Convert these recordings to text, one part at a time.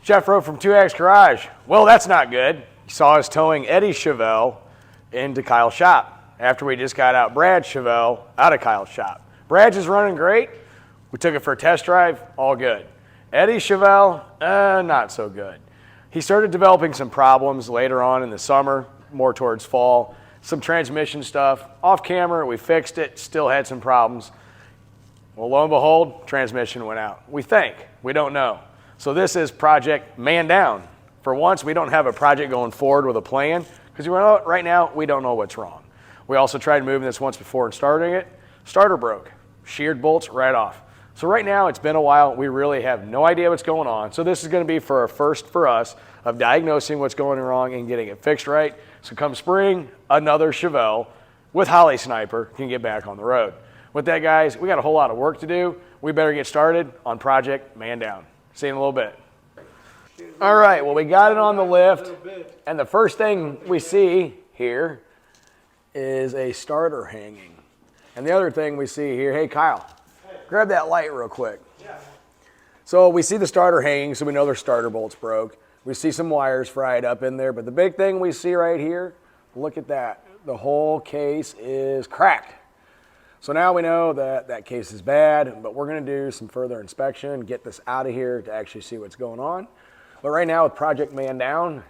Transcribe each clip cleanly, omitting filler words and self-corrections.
Jeff wrote from 2X Garage. Well, that's not good. He saw us towing Eddie's Chevelle into Kyle's shop after we just got out Brad's Chevelle out of Kyle's shop. Brad's is running great. We took it for a test drive, all good. Eddie's Chevelle, not so good. He started developing some problems later on in the summer, more towards fall. Some transmission stuff. Off camera, we fixed it, still had some problems. Well, lo and behold, transmission went out. We think, we don't know. So this is Project Man Down. For once, we don't have a project going forward with a plan because right now, we don't know what's wrong. We also tried moving this once before and starting it. Starter broke, sheared bolts right off. So right now, it's been a while. We really have no idea what's going on. So this is going to be for a first for us of diagnosing what's going wrong and getting it fixed right. So come spring, another Chevelle with Holly Sniper can get back on the road. With that, guys, we got a whole lot of work to do. We better get started on Project Man Down. See you in a little bit. All right, well, we got it on the lift, and the first thing we see here is a starter hanging. And the other thing we see here, hey, Kyle, grab that light real quick. So we see the starter hanging, so we know their starter bolts broke. We see some wires fried up in there, but the big thing we see right here, look at that. The whole case is cracked. So now we know that that case is bad, but we're gonna do some further inspection, get this out of here to actually see what's going on. But right now with Project Man Down,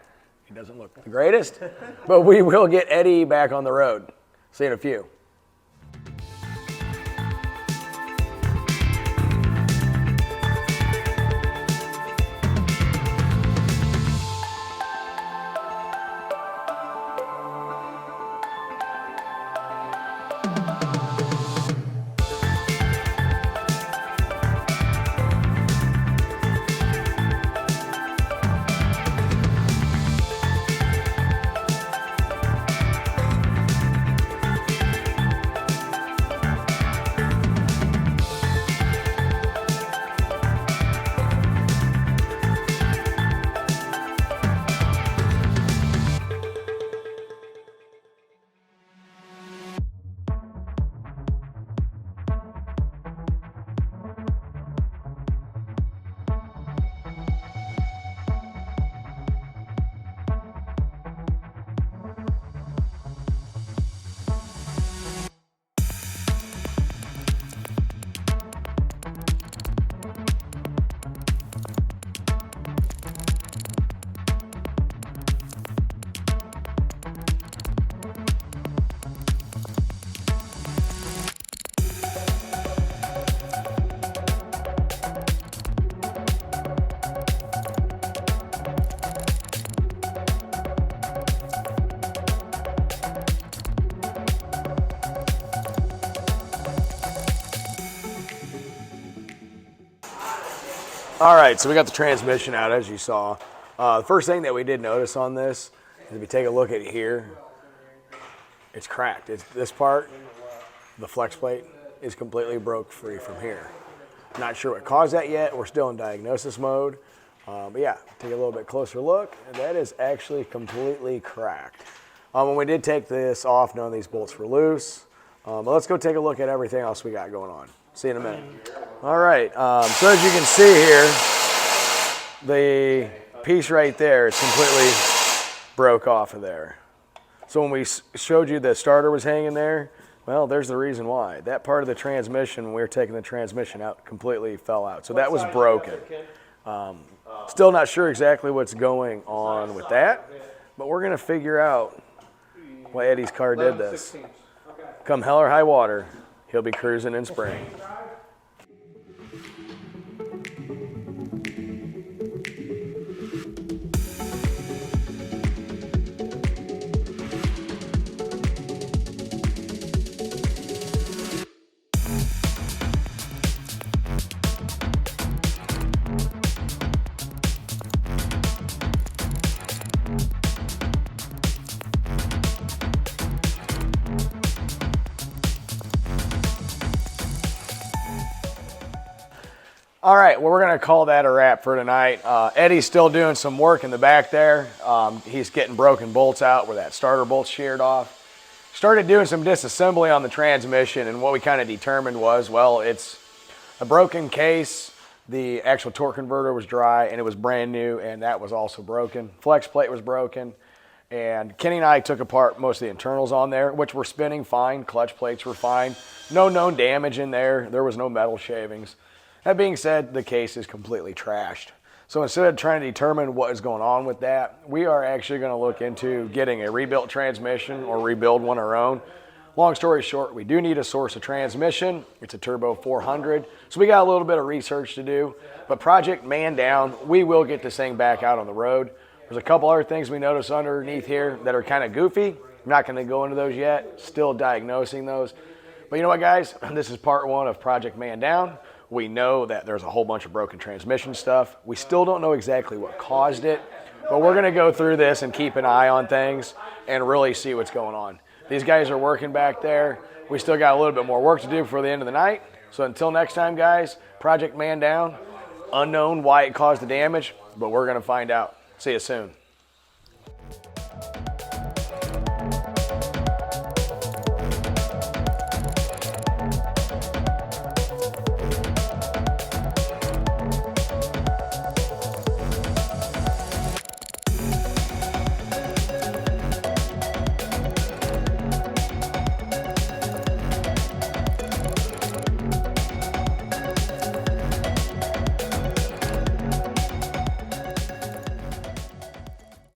he doesn't look the greatest, but we will get Eddie back on the road. See you in a few. All right, so we got the transmission out, as you saw. The first thing that we did notice on this is if you take a look at it here, it's cracked. This part, the flex plate, is completely broke free from here. Not sure what caused that yet. We're still in diagnosis mode. But yeah, take a little bit closer look, and that is actually completely cracked. When we did take this off, none of these bolts were loose. But let's go take a look at everything else we got going on. See you in a minute. All right, so as you can see here, the piece right there is completely broke off of there. So when we showed you the starter was hanging there, well, there's the reason why. That part of the transmission, when we were taking the transmission out, completely fell out. So that was broken. Still not sure exactly what's going on with that, but we're gonna figure out why Eddie's car did this. Come hell or high water, he'll be cruising in spring. All right, well, we're gonna call that a wrap for tonight. Eddie's still doing some work in the back there. He's getting broken bolts out where that starter bolt's sheared off. Started doing some disassembly on the transmission, and what we kind of determined was, well, it's a broken case. The actual torque converter was dry and it was brand new, and that was also broken. Flex plate was broken. And Kenny and I took apart most of the internals on there, which were spinning fine. Clutch plates were fine. No known damage in there. There was no metal shavings. That being said, the case is completely trashed. So instead of trying to determine what is going on with that, we are actually going to look into getting a rebuilt transmission or rebuild one our own. Long story short, we do need a source of transmission. It's a Turbo 400. So we got a little bit of research to do. But project man down, we will get this thing back out on the road. There's a couple other things we noticed underneath here that are kind of goofy. I'm not going to go into those yet. Still diagnosing those. But you know what, guys? This is part one of Project Man Down. We know that there's a whole bunch of broken transmission stuff. We still don't know exactly what caused it. But we're going to go through this and keep an eye on things and really see what's going on. These guys are working back there. We still got a little bit more work to do before the end of the night. So until next time, guys, Project Man Down. Unknown why it caused the damage, but we're going to find out. See you soon.